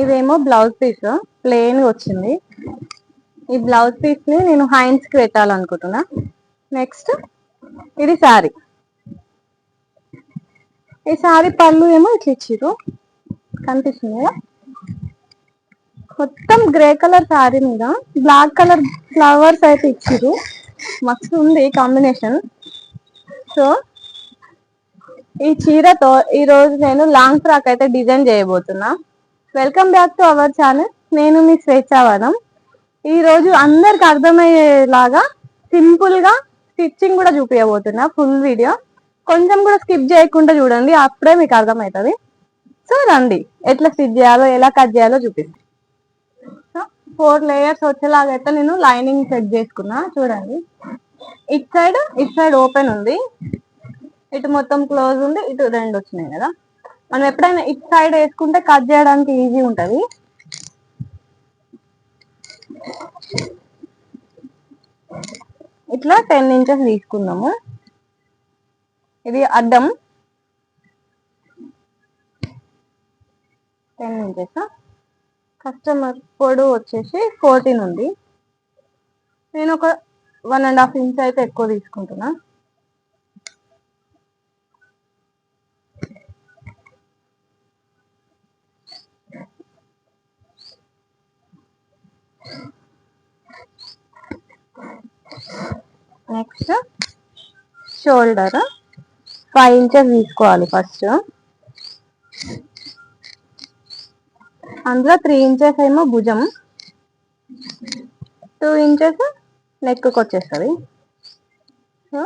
ఇదేమో blouse piece plain వచ్చింది. ఈ బ్లౌజ్ పీస్ ని నేను హ్యాండ్స్ కి పెట్టాలనుకుంటున్నా. నెక్స్ట్ ఇది శారీ. ఈ శారీ పళ్ళు ఏమో ఇట్లా ఇచ్చిర్రు, కనిపిస్తుంది కదా. మొత్తం గ్రే కలర్ శారీ మీద బ్లాక్ కలర్ ఫ్లవర్స్ అయితే ఇచ్చిర్రు, మస్తు ఉంది కాంబినేషన్. సో ఈ చీరతో ఈ రోజు నేను లాంగ్ ఫ్రాక్ అయితే డిజైన్ చేయబోతున్నా. Welcome back to our channel. నేను మీ స్వేచ్ఛావనం. ఈ రోజు అందరికి అర్థమయ్యేలాగా సింపుల్ గా స్టిచ్చింగ్ కూడా చూపించబోతున్నా. ఫుల్ వీడియో కొంచెం కూడా స్కిప్ చేయకుండా చూడండి, అప్పుడే మీకు అర్థమవుతుంది. సో రండి, ఎట్లా స్టిచ్ చేయాలో ఎలా కట్ చేయాలో చూపిస్తాను. సో 4 లేయర్స్ వచ్చేలాగా అయితే నేను లైనింగ్ సెట్ చేసుకున్నా. చూడండి, ఇటు సైడ్ ఓపెన్ ఉంది, ఇటు మొత్తం క్లోజ్ ఉంది, ఇటు 2 వచ్చినాయి కదా. మనం ఎప్పుడైనా ఇటు సైడ్ వేసుకుంటే కట్ చేయడానికి ఈజీ ఉంటది. ఇట్లా 10 ఇంచెస్ తీసుకుందాము. ఇది అడ్డం 10 ఇంచెస్. కస్టమర్ పొడవు వచ్చేసి 14 ఉంది. నేను ఒక 1.5 ఇంచ్ అయితే ఎక్కువ తీసుకుంటున్నా. నెక్స్ట్ షోల్డర్ 5 ఇంచెస్ తీసుకోవాలి ఫస్ట్. అందులో 3 ఇంచెస్ ఏమో భుజం, 2 ఇంచెస్ నెక్కి వచ్చేస్తుంది. సో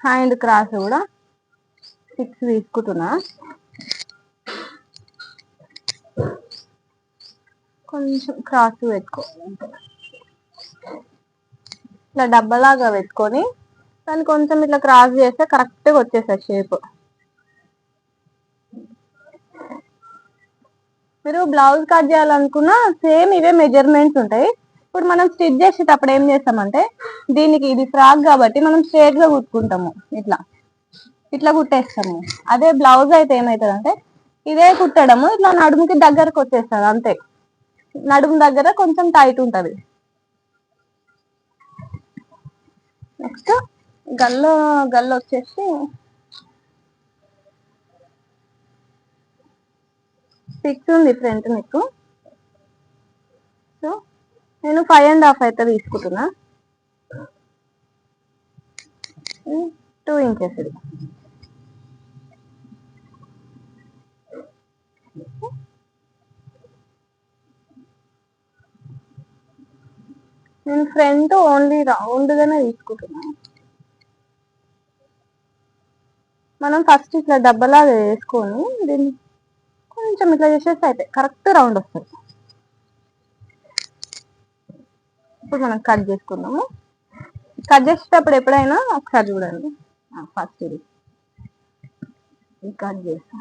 హ్యాండ్ క్రాస్ కూడా 6 తీసుకుంటున్నా. కొంచెం క్రాస్ పెట్టుకోవాలి, ఇట్లా డబ్బలాగా పెట్టుకొని దాన్ని కొంచెం ఇట్లా క్రాస్ చేస్తే కరెక్ట్గా వచ్చేస్తుంది షేప్. మీరు బ్లౌజ్ కట్ చేయాలనుకున్నా సేమ్ ఇవే మెజర్మెంట్స్ ఉంటాయి. ఇప్పుడు మనం స్టిచ్ చేసేటప్పుడు ఏం చేస్తామంటే, దీనికి ఇది ఫ్రాక్ కాబట్టి మనం స్ట్రేట్ గా కుట్టుకుంటాము, ఇట్లా ఇట్లా కుట్టేస్తాము. అదే బ్లౌజ్ అయితే ఏమవుతుంది అంటే, ఇదే కుట్టడము ఇట్లా నడుముకి దగ్గరకు వచ్చేస్తుంది అంతే. నడుము దగ్గర కొంచెం టైట్ ఉంటది. నెక్స్ట్ గల్ల వచ్చేసి 6 ఉంది ఫ్రంట్ నెక్. సో నేను 5.5 అయితే తీసుకుంటున్నా. 2 ఇంచెస్ ఇది. నేను ఫ్రంట్ ఓన్లీ రౌండ్ గానే తీసుకుంటున్నా. మనం ఫస్ట్ ఇట్లా డబ్బలాగా వేసుకొని దీన్ని కొంచెం ఇట్లా చేసేస్తే అయితే కరెక్ట్ రౌండ్ వస్తుంది. ఇప్పుడు మనం కట్ చేసుకుందాము. కట్ చేసేటప్పుడు ఎప్పుడైనా ఒకసారి చూడండి. ఫస్ట్ ఇది కట్ చేస్తాం.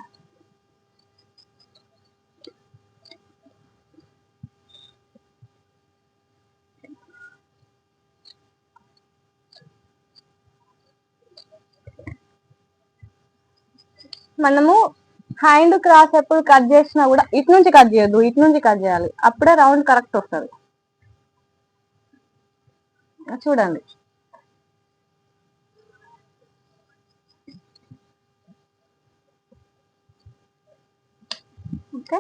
మనము హ్యాండ్ క్రాస్ ఎప్పుడు కట్ చేసినా కూడా ఇటు నుంచి కట్ చేయొద్దు, ఇటు నుంచి కట్ చేయాలి, అప్పుడే రౌండ్ కరెక్ట్ వస్తుంది. చూడండి, ఓకే.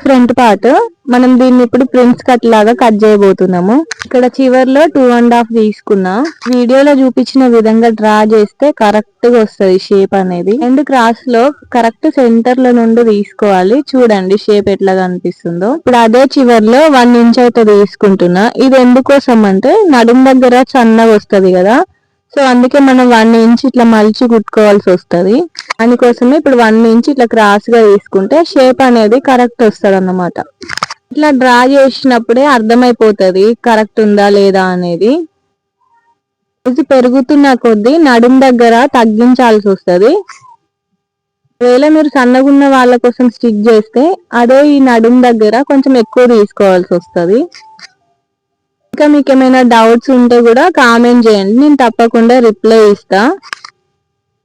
ఫ్రంట్ పార్ట్ మనం దీన్ని ఇప్పుడు ప్రిన్స్ కట్ లాగా కట్ చేయబోతున్నాము. ఇక్కడ చివర్లో 2.5 తీసుకున్నా. వీడియోలో చూపించిన విధంగా డ్రా చేస్తే కరెక్ట్ గా వస్తుంది షేప్ అనేది. రెండు క్రాస్ లో కరెక్ట్ సెంటర్ లో నుండి తీసుకోవాలి. చూడండి షేప్ ఎట్లా కనిపిస్తుందో. ఇప్పుడు అదే చివర్లో 1 ఇంచ్ అయితే తీసుకుంటున్నా. ఇది ఎందుకోసం అంటే నడుము దగ్గర సన్నగా వస్తుంది కదా, సో అందుకే మనం 1 ఇంచ్ ఇట్లా మలిచి కుట్టుకోవాల్సి వస్తుంది. దానికోసమే ఇప్పుడు 1 ఇంచ్ ఇట్లా క్రాస్ గా తీసుకుంటే షేప్ అనేది కరెక్ట్ వస్తుంది అన్నమాట. ఇట్లా డ్రా చేసినప్పుడే అర్థమైపోతుంది కరెక్ట్ ఉందా లేదా అనేది. రోజు పెరుగుతున్న కొద్దీ నడుం దగ్గర తగ్గించాల్సి వస్తుంది. ఒకవేళ మీరు సన్నగున్న వాళ్ళ కోసం స్టిచ్ చేస్తే అదే ఈ నడుం దగ్గర కొంచెం ఎక్కువ తీసుకోవాల్సి వస్తుంది. ఇంకా మీకు ఏమైనా డౌట్స్ ఉంటే కూడా కామెంట్ చేయండి, నేను తప్పకుండా రిప్లై ఇస్తా.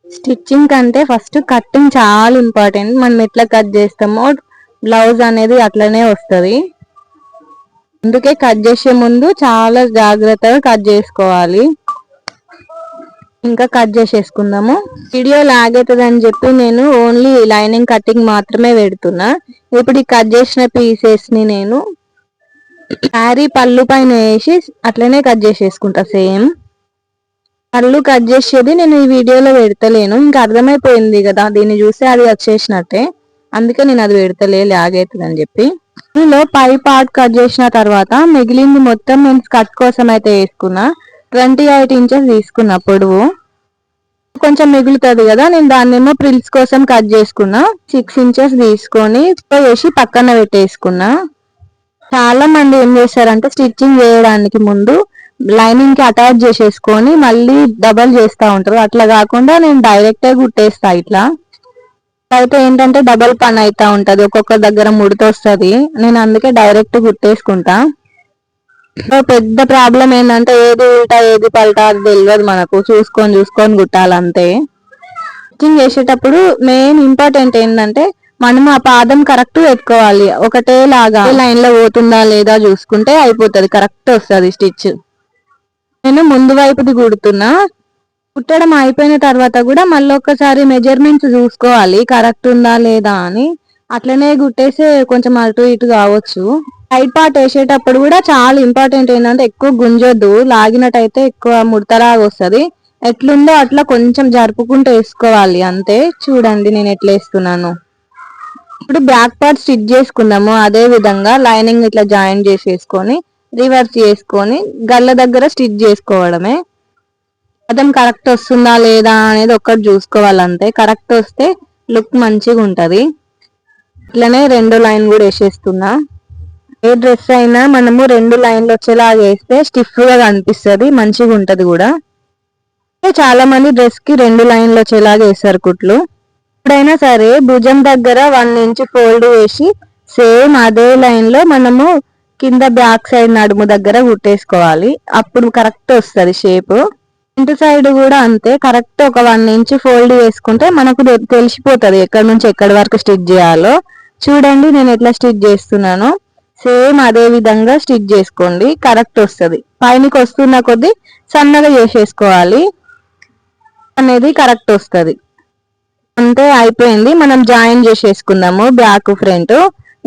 స్టిచ్చింగ్ కంటే ఫస్ట్ కట్టింగ్ చాలా ఇంపార్టెంట్. మనం ఎట్లా కట్ చేస్తామో బ్లౌజ్ అనేది అట్లనే వస్తుంది. అందుకే కట్ చేసే ముందు చాలా జాగ్రత్తగా కట్ చేసుకోవాలి. ఇంకా కట్ చేసేసుకుందాము. వీడియో లాగ్ అవుతుంది అని చెప్పి నేను ఓన్లీ లైనింగ్ కటింగ్ మాత్రమే పెడుతున్నా. ఇప్పుడు ఈ కట్ చేసిన పీసెస్ ని నేను శారీ పళ్ళు పైన వేసి అట్లనే కట్ చేసేసుకుంటా. సేమ్ పళ్ళు కట్ చేసేది నేను ఈ వీడియోలో పెడతలేను, ఇంకా అర్థమైపోయింది కదా దీన్ని చూస్తే అది వచ్చేసినట్టే, అందుకే నేను అది పెడతలే లాగ్ అవుతుంది అని చెప్పి. దీనిలో పై పార్ట్ కట్ చేసిన తర్వాత మిగిలింది మొత్తం నేను కట్ కోసం అయితే వేసుకున్నా. 28 ఇంచెస్ తీసుకున్నా పొడవు. కొంచెం మిగులుతుంది కదా, నేను దాన్నేమో ప్రిల్స్ కోసం కట్ చేసుకున్నా. 6 ఇంచెస్ తీసుకొని వేసి పక్కన పెట్టేసుకున్నా. చాలా మంది ఏం చేస్తారంటే స్టిచ్చింగ్ చేయడానికి ముందు లైనింగ్ కి అటాచ్ చేసేసుకొని మళ్ళీ డబల్ చేస్తూ ఉంటారు. అట్లా కాకుండా నేను డైరెక్టే కుట్టేస్తా. ఇట్లా అయితే ఏంటంటే డబల్ పని అవుతా ఉంటది, ఒక్కొక్క దగ్గర ముడత వస్తుంది. నేను అందుకే డైరెక్ట్ కుట్టేసుకుంటా. పెద్ద ప్రాబ్లం ఏంటంటే ఏది ఉల్టా ఏది పల్టా అది తెలియదు మనకు, చూసుకొని కుట్టాలంతే. స్టిచ్చింగ్ చేసేటప్పుడు మెయిన్ ఇంపార్టెంట్ ఏంటంటే మనం ఆ పాదం కరెక్ట్ పెట్టుకోవాలి. ఒకటే లాగా లైన్ లో పోతుందా లేదా చూసుకుంటే అయిపోతుంది, కరెక్ట్ వస్తుంది స్టిచ్. నేను ముందు వైపుది కుడుతున్నా. కుట్టడం అయిపోయిన తర్వాత కూడా మళ్ళీ ఒక్కసారి మెజర్మెంట్స్ చూసుకోవాలి కరెక్ట్ ఉందా లేదా అని. అట్లనే కుట్టేసి కొంచెం అటు ఇటు కావచ్చు. సైడ్ పార్ట్ వేసేటప్పుడు కూడా చాలా ఇంపార్టెంట్ ఏంటంటే ఎక్కువ గుంజొద్దు, లాగినట్టయితే ఎక్కువ ముడతలాగా వస్తుంది. ఎట్లుందో అట్లా కొంచెం జరుపుకుంటూ వేసుకోవాలి అంతే. చూడండి నేను ఎట్లా వేస్తున్నాను. ఇప్పుడు బ్యాక్ పార్ట్ స్టిచ్ చేసుకుందాము. అదే విధంగా లైనింగ్ ఇట్లా జాయిన్ చేసేసుకొని రివర్స్ చేసుకొని గల్ల దగ్గర స్టిచ్ చేసుకోవడమే. అదం కరెక్ట్ వస్తుందా లేదా అనేది ఒక్కటి చూసుకోవాలి అంతే. కరెక్ట్ వస్తే లుక్ మంచిగా ఉంటది. ఇట్లనే 2 లైన్ కూడా వేసేస్తున్నా. ఏ డ్రెస్ అయినా మనము 2 లైన్లు వచ్చేలాగా వేస్తే స్టిఫ్ గా కనిపిస్తుంది, మంచిగా ఉంటది కూడా. చాలా మంది డ్రెస్ కి 2 లైన్లు వచ్చేలాగా వేస్తారు కుట్లు. ఎప్పుడైనా సరే భుజం దగ్గర 1 ఇంచ్ ఫోల్డ్ వేసి సేమ్ అదే లైన్ లో మనము కింద బ్యాక్ సైడ్ నడుము దగ్గర కుట్టేసుకోవాలి. అప్పుడు కరెక్ట్ వస్తుంది షేప్. ఫ్రంట్ సైడ్ కూడా అంతే, కరెక్ట్ ఒక 1 ఇంచ్ ఫోల్డ్ వేసుకుంటే మనకు తెలిసిపోతుంది ఎక్కడి నుంచి ఎక్కడి వరకు స్టిచ్ చేయాలో. చూడండి నేను ఎట్లా స్టిచ్ చేస్తున్నానో సేమ్ అదే విధంగా స్టిచ్ చేసుకోండి, కరెక్ట్ వస్తుంది. పైనకి వస్తున్న కొద్దీ సన్నగా చేసేసుకోవాలి అనేది కరెక్ట్ వస్తుంది. అంతే అయిపోయింది. మనం జాయిన్ చేసేసుకుందాము బ్యాక్ ఫ్రంట్.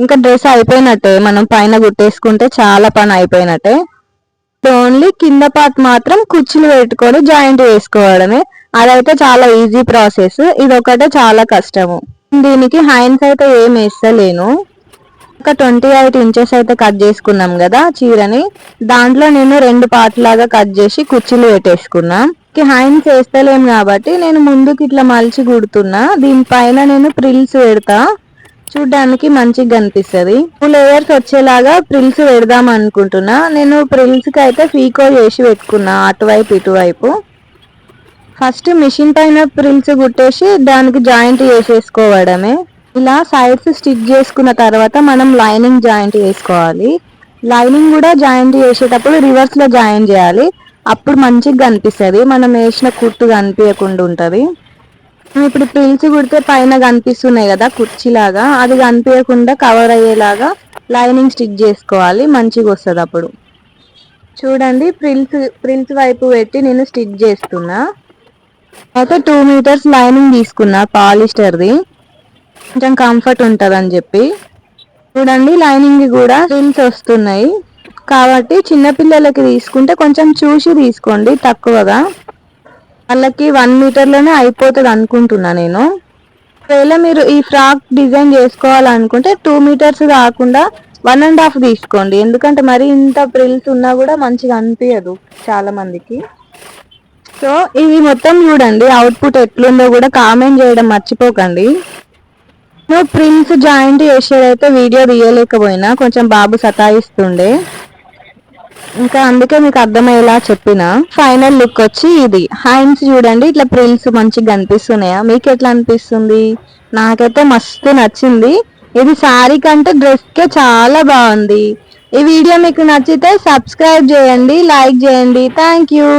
ఇంకా డ్రెస్ అయిపోయినట్టే, మనం పైన కుట్టేసుకుంటే చాలా పని అయిపోయినట్టే. ఓన్లీ కింద పార్ట్ మాత్రం కుర్చీలు పెట్టుకొని జాయింట్ వేసుకోవడమే. అదైతే చాలా ఈజీ ప్రాసెస్. ఇది ఒకటే చాలా కష్టము. దీనికి హ్యాండ్స్ అయితే ఏం వేస్తలేను. ఒక 28 ఇంచెస్ అయితే కట్ చేసుకున్నాం కదా చీరని, దాంట్లో నేను 2 పార్ట్ లాగా కట్ చేసి కుర్చీలు పెట్టేసుకున్నా. హ్యాండ్స్ వేస్తలేం కాబట్టి నేను ముందుకి ఇట్లా మలిచి కుడుతున్నా. దీనిపైన నేను ప్రిల్స్ పెడతా, చూడ్డానికి మంచిగా కనిపిస్తుంది. 2 లేయర్స్ వచ్చేలాగా ప్రిల్స్ పెడదాం అనుకుంటున్నా. నేను ప్రిల్స్ కి అయితే ఫీకో చేసి పెట్టుకున్నా అటువైపు ఇటువైపు. ఫస్ట్ మిషన్ పైన ప్రిల్స్ కుట్టేసి దానికి జాయింట్ చేసేసుకోవడమే. ఇలా సైడ్స్ స్టిచ్ చేసుకున్న తర్వాత మనం లైనింగ్ జాయింట్ వేసుకోవాలి. లైనింగ్ కూడా జాయింట్ చేసేటప్పుడు రివర్స్ లో జాయిన్ చేయాలి, అప్పుడు మంచిగా కనిపిస్తుంది. మనం వేసిన కుట్టు కనిపించకుండా ఉంటది. ఇప్పుడు ప్రిల్స్ కుడితే పైన కనిపిస్తున్నాయి కదా కుర్చీలాగా, అది కనిపించకుండా కవర్ అయ్యేలాగా లైనింగ్ స్టిచ్ చేసుకోవాలి, మంచిగా వస్తుంది అప్పుడు. చూడండి ప్రిల్స్ వైపు పెట్టి నేను స్టిచ్ చేస్తున్నా. అయితే 2 మీటర్స్ లైనింగ్ తీసుకున్నా పాలిస్టర్ది, కొంచెం కంఫర్ట్ ఉంటుంది అని చెప్పి. చూడండి లైనింగ్ కూడా ప్రిల్స్ వస్తున్నాయి కాబట్టి చిన్నపిల్లలకి తీసుకుంటే కొంచెం చూసి తీసుకోండి తక్కువగా. వాళ్ళకి 1 మీటర్లోనే అయిపోతుంది అనుకుంటున్నా నేను. ఒకవేళ మీరు ఈ ఫ్రాక్ డిజైన్ చేసుకోవాలనుకుంటే 2 మీటర్స్ కాకుండా 1.5 తీసుకోండి. ఎందుకంటే మరి ఇంత ప్రిల్స్ ఉన్నా కూడా మంచిగా అనిపించదు చాలా మందికి. సో ఇవి మొత్తం చూడండి అవుట్పుట్ ఎట్లుందో కూడా కామెంట్ చేయడం మర్చిపోకండి. నువ్వు ప్రిల్స్ జాయింట్ చేసేదైతే వీడియో తీయలేకపోయినా, కొంచెం బాబు సతాయిస్తుండే. ఇంకా అందుకే మీకు అర్థమయ్యేలా చెప్పిన. ఫైనల్ లుక్ వచ్చి ఇది. హ్యాండ్స్ చూడండి ఇట్లా ప్రిల్స్ మంచిగా కనిపిస్తున్నాయా, మీకు ఎట్లా అనిపిస్తుంది? నాకైతే మస్తు నచ్చింది. ఇది శారీ కంటే డ్రెస్ కే చాలా బాగుంది. ఈ వీడియో మీకు నచ్చితే సబ్స్క్రైబ్ చేయండి, లైక్ చేయండి. Thank you.